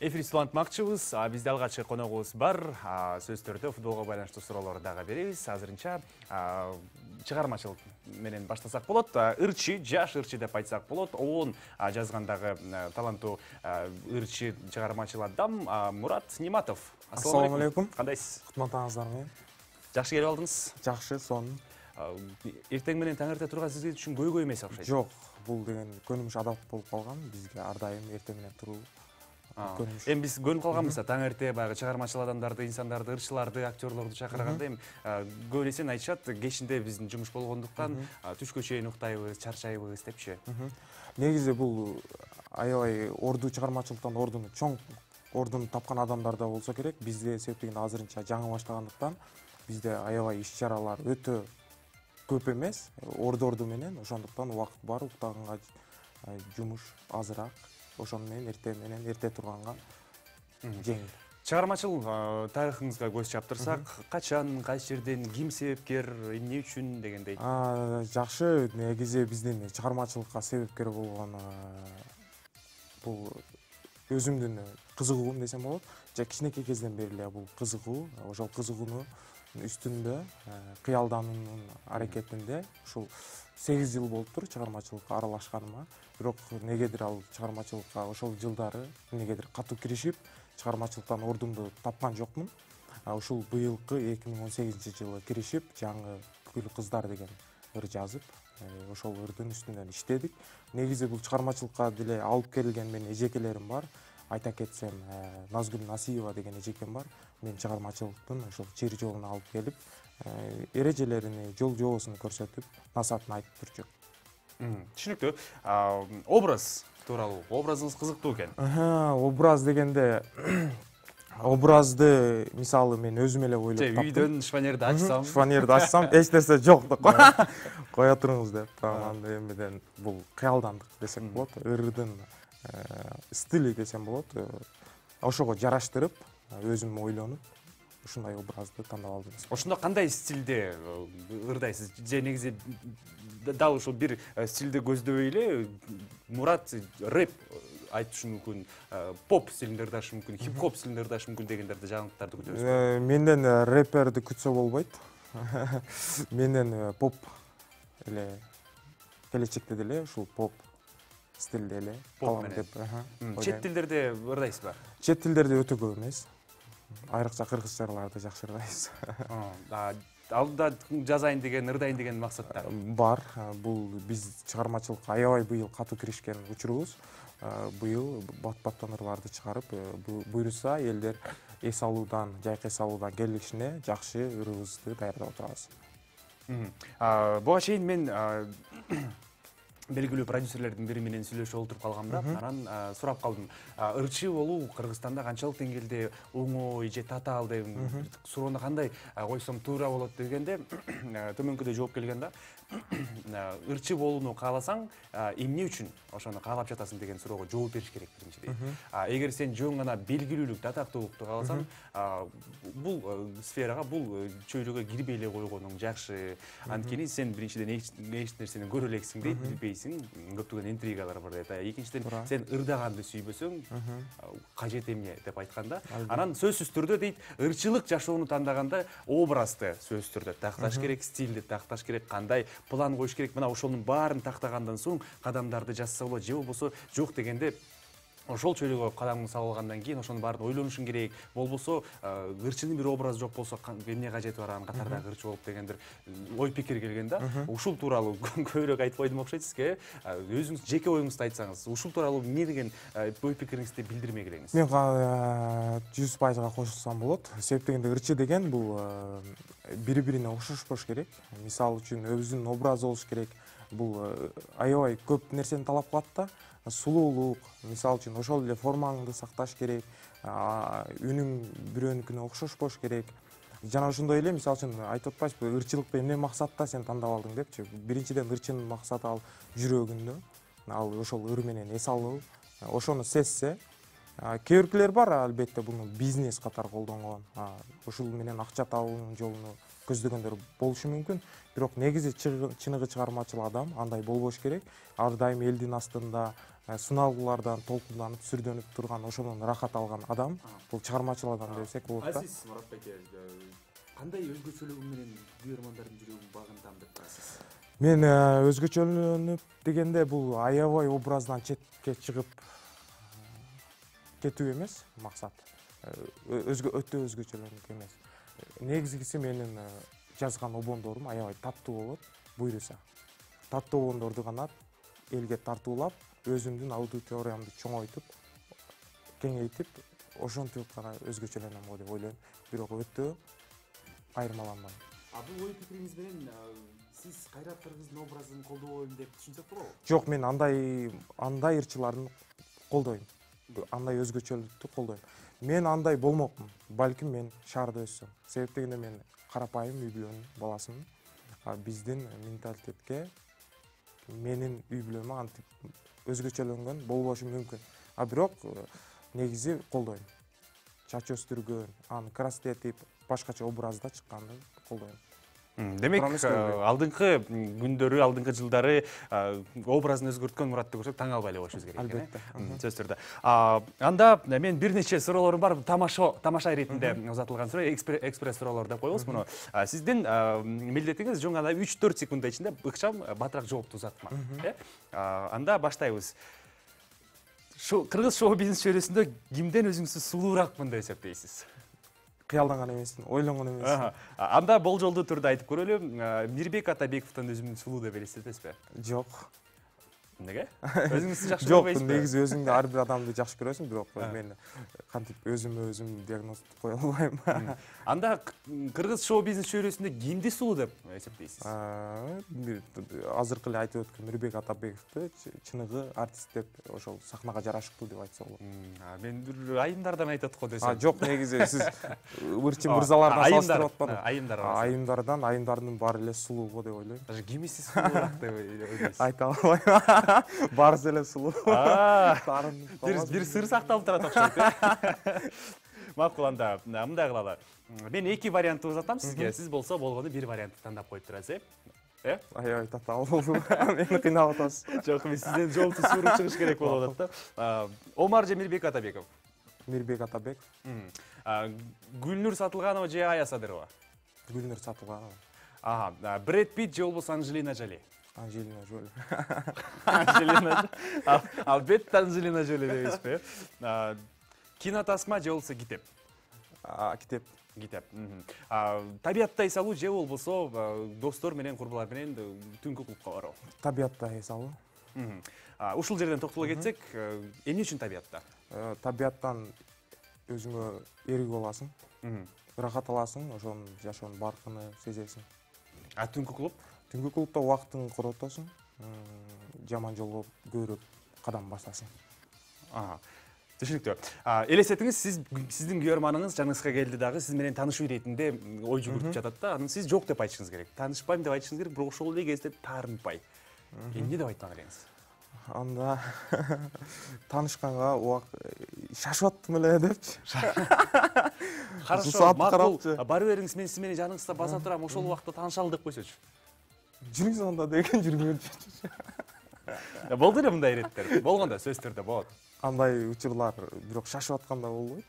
Эфир улантмакчыбыз, бизде алгачкы коногубуз бар. Сөздөрдө футболго байланыштуу суроолорду дагы беребиз. Азырынча чыгармачылык менен баштасак болот. Ырчы, жаш ырчы деп айтсак болот. Оон жазгандагы таланттуу ырчы чыгармачыл адам Мурат Ниматов. Ассаламу алейкум. Кандайсыз? Кутмандыңыздар менен. Жакшы келип алдыңыз? Жакшы, сонун. Эртең менен таң эрте турган сизге үчүн көйгөй эмес окшойт. Жок, бул деген көнүмүш адат болуп калган. Бизге ар дайым эртең менен туруу көнүмүш. Эми биз көнүп калганбыз таң эрте баягы чыгармачыл адамдарды, инсандарды, ырчыларды, актерлорду чакырганда эми көп нерсени айтышат. Кечинде биздин жумуш болгондуктан түшкө чейин уктайбыз, чарчайбыз депчи. Негизи бул аябай ордуу чыгармачылыктан чоң ордуну тапкан адамдар да болсо керек. Бизде себептегенде азырынча жаңы баштагандыктан бизде аябай иш-чаралар өтө көп эмес, орду менен, ошондуктан убакыт бар, уктаганга жумуш азыраак. Ошону менен эрте турганга жеңил. Чыгармачыл тарыхыңызга көз чаптырсак, качан, кайсы жерден, ким себепкер, эмне үчүн дегендей? Жакшы, негизи биздин чыгармачылыкка себепкер болгон бул өзүмдүн кызыгуум десем болот. Кичинекей кезден бери эле бул кызыгуу, ошол кызыгуунун үстүндө кыялдануунун аракетинде ушул 8 жыл болуптур чыгармачылыкка аралашканыма. Бирок негедир ал чыгармачылыкка ошол жылдары негедир катуу киришип, чыгармачылыктан ордумду тапкан жокмун. Ушул быйылкы 2018-жылы киришип, жаңы Күл кыздар деген ыр жазып, ошол ырдын үстүнөн иштедик. Негизи бул чыгармачылыкка деле алып келген менин эжекелерим бар. Айта кетсем, Назгүл Насиева деген эжекем бар. Мен чыгармачылыктын ошол чир жолуна алып келип, эрежелерин, жол жобосун көрсөтүп, насаатын айтып турчу. Түшүнүктүү. Образ тууралуу. Образыңыз кызыктуу экен. Образ дегенде образды мисалы мен өзүм эле ойлоп таптым. Үйдөн шфанерди ачсам, эч нерсе жок деп коя туруңуз деп. Эмеден бул кыялдандык десек болот. Ырдын стили десем болот. Ошого жараштырып, өзүм ойлонуп, ушундай образды тандап алдым. Ошондо кандай стилде ырдайсыз? Же негизи дал ушул бир стилди көздөбөй эле Мурат рэп айтышы мүмкүн, поп стилинде ырдашы мүмкүн, хип-хоп стилинде ырдашы мүмкүн дегендерди жаңылыктарды күтөбүз. Менден рэперди күтсө болбойт. Менден поп эле келечекте деле ушул поп стилде эле калам деп. Чет тилдерде ырдайсызбы? Чет тилдерде өтө көп эмес. Айрыкча кыргызчаларды жакшы ырдайбыз. Алдыда жазайын деген, ырдайын деген максаттар бар. Бул биз чыгармачылыкка аябай быйыл катуу киришкен учурубуз. Быйыл бат-баттан ырларды чыгарып, буйруса элдер эс алуудан, жайкы эс алуудан келишине жакшы ырыбызды даярдап отурабыз. Буга чейин мен белгилүү продюсерлердин бири менен сүйлөшүп олтуруп калгамда, анан сурап калдым. Ырчы болуу Кыргызстанда канчалык деңгээлде оңой же татаал деп суроону кандай койсом туура болот дегенде, төмөнкүдөй жооп келген да. Ырчы болууну кааласаң, эмне үчүн ошону каалап жатасың деген суроого жооп бериш керек биринчиден. Эгер сен жөн гана белгилүүлүк, татактуулукту кааласаң, бул сферага, бул чөйрөгө кирбей эле койгонуң жакшы. Анткени сен биринчиден эч нерсени көрө элексиң дейт, билбейсиң, көптөгөн интригалар бар дейт. Экинчиден сен ырдаганды сүйбөсөң, кажет эмне деп айтканда, анан сөзсүз түрдө дейт, ырчылык жашоону тандаганда образды сөзсүз түрдө такташ керек, стилди такташ керек, кандай план коюш керек. Мына ошонун баарын тактагандан соң кадамдарды жазса болот, же болбосо жок дегенде ошол чөйрөгө кадамыңды салып алгандан кийин ошонун баарын ойлонушуң керек. Болбосо ырчынын бир образы жок болсо эмне кажети бар анын катардагы ырчы болуп дегендир ой пикир келген да. Ушул тууралуу көбүрөөк айтып койдум окшойт сизге. Өзүңүз жеке оюңузду айтсаңыз, ушул тууралуу эмне деген ой пикириңизди билдирмей келеңиз. Мен 100% кошулсам болот. Себеп дегенде ырчы деген бул бири-бирине окшошпош керек. Мисалы үчүн өзүнүн образы болуш керек. Бул аябай көп нерсени талап кылат да. Сулуулук, мисалы үчүн ошол эле формаңды сакташ керек, үнүң бирөөнүкүнө окшошпош керек. Жана ошондой эле, мисалы үчүн айтып атпайсызбы, ырчылыкты эмне максатта сен тандап алдың депчи. Биринчиден ырчынын максаты ал жүрөгүндө, ал ошол ыр менен эс алуу, ошону сезсе. Кээ биркилер бар, албетте буну бизнес катары колдонгон. Ушул менен акча табуунун жолуну көздөгөндөр болушу мүмкүн, бирок негизи чыныгы чыгармачыл адам андай болбош керек. Ар дайым элдин астында сыналгылардан толкунданып, сүрдөнүп турган, ошодон рахат алган адам бул чыгармачыл адам десек болот да. Сиз Мурат байке кандай өзгөчөлүгү менен күйөрмандардын жүрөгүн багынтам деп турасыз? Мен өзгөчөлөнүп дегенде бул аябай образдан четке чыгып кетүү эмес максат. Өтө өзгөчөлөнүп эмес. Негизгиси менин жазган обондорум аябай таттуу болот, буйруса. Таттуу обондорду гана элге тартуулап, өзүмдүн аудиториямды чоңойтуп, кеңейтип, ошентип гана өзгөчөлөнөм го деп ойлойм. Бирок өтө айырмаланбайм. Бул ой пикириңиз менен сиз Кайрат Кыргыздын образын колдобойм деп түшүнсөк болобу? Жок, мен андай ырчыларын колдойм. Андай өзгөчөлүктү колдойм. Мен андай болмокмун. Балким мен шаарда өссөм. Себеп дегенде мен карапайым үй бүлөнүн баласымын. Биздин менталитетке менин үй бүлөмө антип өзгөчөлөнгөн болбошу мүмкүн. Бирок негизи колдойм. Чач өстүргөн, аны краситтетип, башкача образда чыкканды колдойм. Демек, алдыңкы күндөрү, алдыңкы жылдары образын өзгөрткөн Муратты көрсөк таң албай эле коюшубуз керек. Албетте. Сөз түрдө. Анда мен бир нече суроолорум бар. Тамаша иретинде узатылган суроо, экспресс суроолор деп коебуз муну. Сиздин милдетиңиз жөн гана 3-4 секунд ичинде ыкчам батыраак жоопту узатма. Анда баштайбыз. Кыргыз шоу-бизнес чөйрөсүндө кимден өзүңүздү сулууракмын деп эсептейсиз? Кыялданган эмесмин, ойлонгон эмесмин. Анда болжолдуу түрдө айтып көрөлү. Мирбек Атабековдон өзүмдү сулуу деп элестетесизби? Жок. Неге? Өзүңүздү жакшы Жок, көрбөйсүзбү? негизи өзүңдү ар бир адамды жакшы көрөсүң, бирок мен кантип өзүм диагноз кое албайм. Анда кыргыз шоу-бизнес чөйрөсүндө кимди сулуу деп эсептейсиз? Азыркы эле айтып өткөн Мирбек Атабековду чыныгы артист деп, ошол сахнага жарашыктуу деп айтса болот. Мен бир айымдардан айтат го десем. Жок, негизи сиз ырчы мырзалардан салыштырып атпадыңыз. Айымдардын баары эле сулуу го деп ойлойм. Даже кимиси сулуураак деп ойлойсуз? Айта албайм. Баарысы эле сулуу. Бир сыр сакталып турат окшойт. Макул, анда мындай кылалы. Мен 2 вариантты узатам сизге. Сиз болсо болгону бир вариантты тандап коюп турасыз, Аябай татаал болду. Мени кыйнап атасыз. Жок, мен сизден жоопту сууруп чыгыш керек болуп атат да. Омар же Мирбек Атабеков? Мирбек Атабек. Гүлнур Сатылганова же Ая Садырова? Гүлнур Сатылганова. Брэд Питт же болбосо Анджелина Джоли? Анджелина Джоли. Анджелина. Албетте Анджелина Джоли дебейсизби? Кинотасма же болбосо китеп? Китеп. Табиятта эс алуу же болбосо достор менен, курбулар менен түнкү клубка баруу? Табиятта эс алуу. Ушул жерден токтоло кетсек, эмне үчүн табиятта? Табияттан өзүңө эргип аласың, рахат аласың, ошонун жашоонун баркыны сезесиң. Түнкү клуб? Түнкү клубта убактыңды коротосуң, жаман жолго көбүрөөк кадам басасың. Түшүнүктүү. Элестетиңиз, сиздин күйөрманыңыз жаныңызга келди дагы, сиз менен таанышуу иретинде ой жүгүртүп жатат да, анан сиз жок деп айтышыңыз керек. Таанышпайм деп айтышыңыз керек, бирок ошол эле кезде таарынтпай. Эмне деп айтмак элеңиз? Анда таанышканга шашып аттым эле депчи. Хорошо, макул. Бары бериңиз, мен сиз менен жаныңызда баса турам, ошол убакта таанышалы деп койсочу. Жүрүңүз анда деген жүргүңүз. Болду эле мындай иреттер. Болгондо сөз түрдө болот. Андай учурлар бирок шашып атканда болбойт,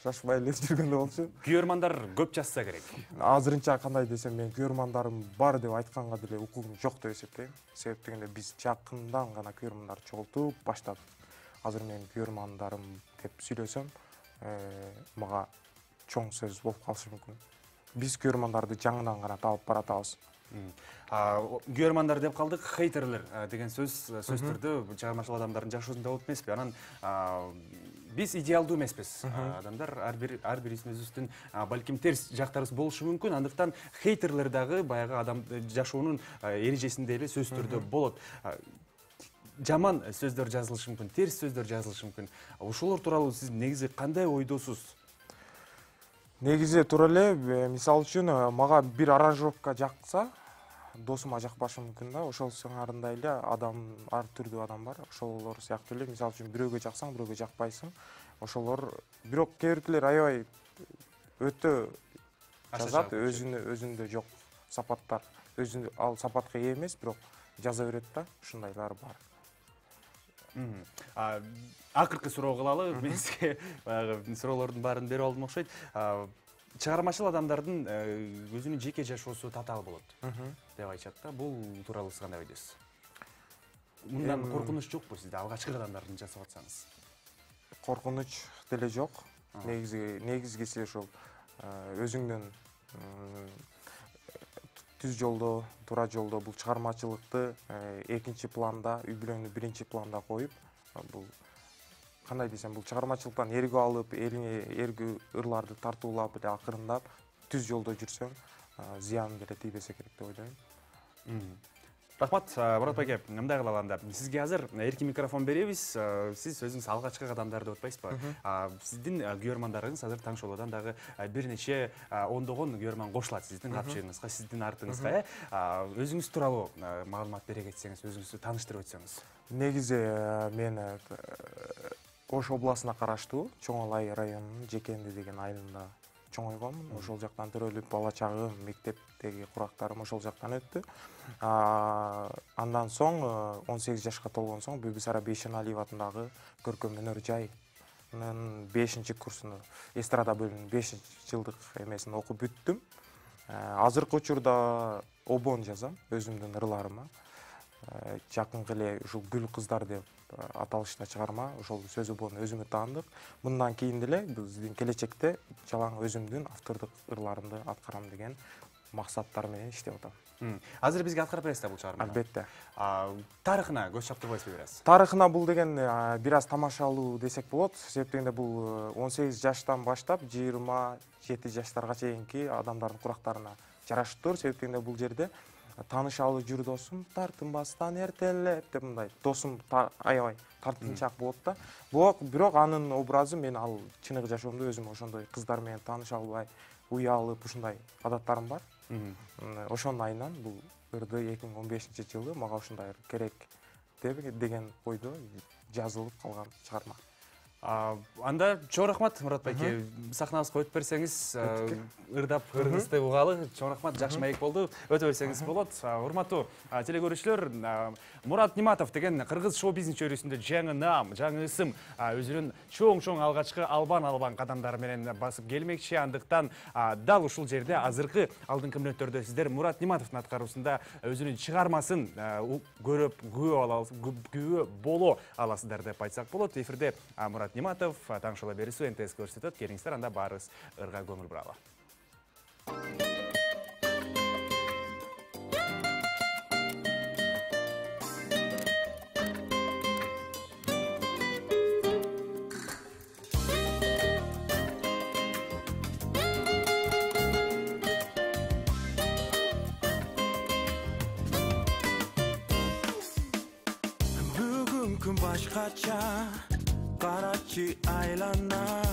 шашпай эле жүргөндө болчу. Күйөрмандар көп жазса керек. Азырынча кандай десем, мен күйөрмандарым бар деп айтканга деле укугум жок деп эсептейм. Себеп дегенде биз жакындан гана күйөрмандар чогултуп баштадык. Азыр мен күйөрмандарым деп сүйлөсөм, мага чоң сөз болуп калышы мүмкүн. Биз күйөрмандарды жаңыдан гана таап баратабыз. Күйөрмандар деп калдык, хейтерлер деген сөз түрдө чыгармачыл адамдардын жашоосунда болот эмеспи? Анан биз идеалдуу эмеспиз. Адамдар ар бирибиздин балким терс жактарыбыз болушу мүмкүн. Андыктан хейтерлер дагы баягы адам жашоонун эрежесинде эле сөз түрдө болот. Жаман сөздөр жазылышы мүмкүн, терс сөздөр жазылышы мүмкүн. Ошолор тууралуу сиз негизи кандай ойдосуз? Негизи туура эле, мисалы үчүн мага бир аранжировка жакса, досума жакпашы мүмкүн да. Ошол сыңарындай эле адам, ар түрдүү адам бар. Ошолор сыяктуу эле, мисалы үчүн бирөөгө жаксаң, бирөөгө жакпайсың. Ошолор бирок кээ биркилер аябай өтө жазат, өзүндө жок сапаттар, өзүндө ал сапатка ээ эмес, бирок жаза берет да, ушундайлар бар. Акыркы суроо кылалы, мен сизге баягы суроолордун баарын берип алдым окшойт. Чыгармачыл адамдардын өзүнүн жеке жашоосу татаал болот деп айтышат да. Бул тууралуу сиз кандай ойдойсуз? Мындан коркунуч жокпу сизде алгачкы кадамдарды жасап атсаңыз? Коркунуч деле жок. Негизгиси ошол өзүңдөн түз жолдо, туура жолдо бул чыгармачылыкты экинчи планда, үй бүлөңдү биринчи планда коюп, бул кандай десем, бул чыгармачылыктан эргүү алып, элиңе эргүү ырларды тартуулап эле акырындап түз жолдо жүрсөң, зыян деле тийбесе керек деп ойлойм. Рахмат, Мурат байке, мындай кылалы, сизге азыр эркин микрофон беребиз. Сиз өзүңүз алгачкы кадамдарды өтпөйсүзбү? Сиздин күйөрмандарыңыз азыр Таң шоудан дагы бир нече ондогон күйөрман кошулат сиздин капчыгыңызга, сиздин артыңызга. Өзүңүз тууралуу маалымат бере кетсеңиз, өзүңүздү тааныштырып өтсөңүз. Негизи мен Ош областына караштуу Чоң Алай районунун Жекенди деген айылында чоңойгонмун. Ошол жактан төрөлүп, бала чагым, мектептеги курактарым ошол жактан өттү. Андан соң 18 жашка толгон соң Бүбүсара Бейшеналиева атындагы көркөм өнөр жайынын 5-курсуну, эстрада бөлүмүнүн 5-жылдык эмесин окуп бүттүм. Азыркы учурда обон жазам өзүмдүн ырларыма. Жакынкы эле ушул Гүл кыздар деп аталышта чыгарма, ошол сөз обонун өзүмө таандык. Мындан кийин деле биздин келечекте жалаң өзүмдүн автордук ырларымды аткарам деген максаттар менен иштеп атам. Азыр бизге аткарып бересиз да бул чыгарманы? Албетте. Тарыхына көз чаптырбайсызбы бир аз? Тарыхына бул деген бир аз тамашалуу десек болот. Себептегенде бул 18 жаштан баштап 27 жаштарга чейинки адамдардын курактарына жараштыр. Себептегенде бул жерде таанышалы жүр досум, тартынбастан эртелеп деп мындай досум аябай тартынчаак болот да. Бирок анын образы мен ал чыныгы жашоомдо өзүм ошондой кыздар менен тааныша албай, уялып ушундай адаттарым бар. Ошонун айынан бул ырды 2015-жылы мага ушундай керек деген ойдо жазылып калган чыгарма. Анда чоң рахмат, Мурат байке, сахнабызга өтүп берсеңиз, ырдап ырыңызды угалы. Чоң рахмат, жакшы маек болду. Өтө берсеңиз болот. Урматтуу телекөрүүчүлөр, Мурат Ниматов деген кыргыз шоу бизнес чөйрөсүндө жаңы наам, жаңы ысым өзүнүн чоң алгачкы албан кадамдары менен басып келмекчи. Андыктан дал ушул жерде азыркы алдыңкы мүнөттөрдө сиздер Мурат Ниматовдун аткаруусунда өзүнүн чыгармасын көрүп күбө боло аласыздар деп айтсак болот. Эфирде Мурат Ниматов, Таң шоу берүүсү НТС көрсөтөт. Келиңиздер, анда баарыбыз ырга көңүл буралы. Бүгүн күн башкача, карачы айлана,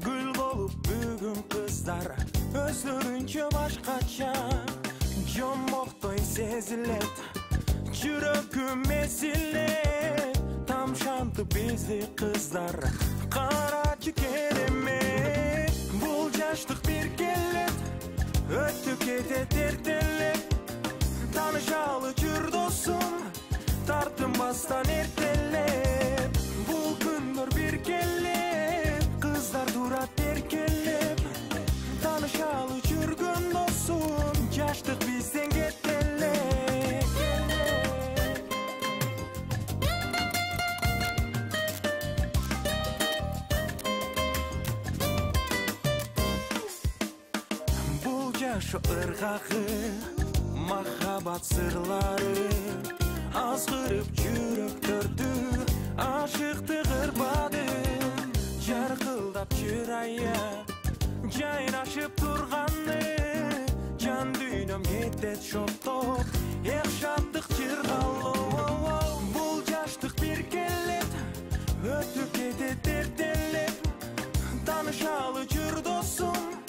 гүл болуп бүгүн кыздар өздөрүнчө башкача. Жомоктой сезилет, жүрөгүм эзилет, тамшанты бизди кыздар, карачы керемет. Бул жаштык бир келет, өтүп кетет эртелеп, таанышалы жүр досум, тартынбастан эртелеп. Бул күндөр бир келип, кыздар турат эркелеп, таанышалы жүргөн досум, жаштык бизден кетелек. Бул жашоо ыргагы, махаббат сырлары, азгырып жүрөктөрдү, ашыктык ырбады, жаркылдап чырайы, жайнашып турганы, жан дүйнөм кетет шоктоп, эх шаттык чыргалоо. Бул жаштык бир келет, өтүп кетет эртелеп, таанышалы жүр досум,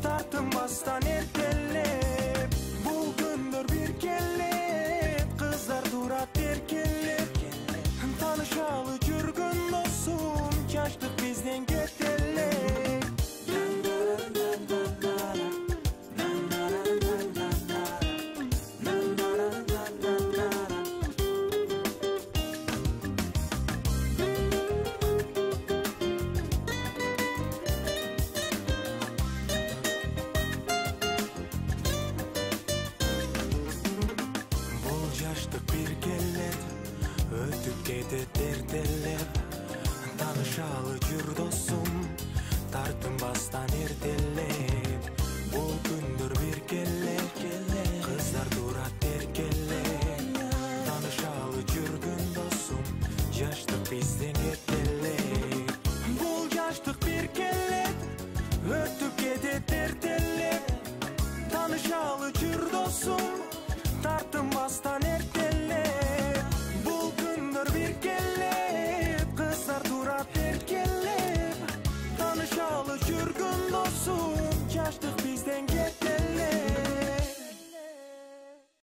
тартынбастан эртелеп. Бул күндөр бир келет, кыздар турат эркелеп, таанышалы жүргөн досум, жаштык бизден кетелек. таанышалы жүр досум, тартынбастан эртелеп, бул күндөр бир келет, кыздар турат эркелеп, таанышалы жүргөн досум, жаштык биздин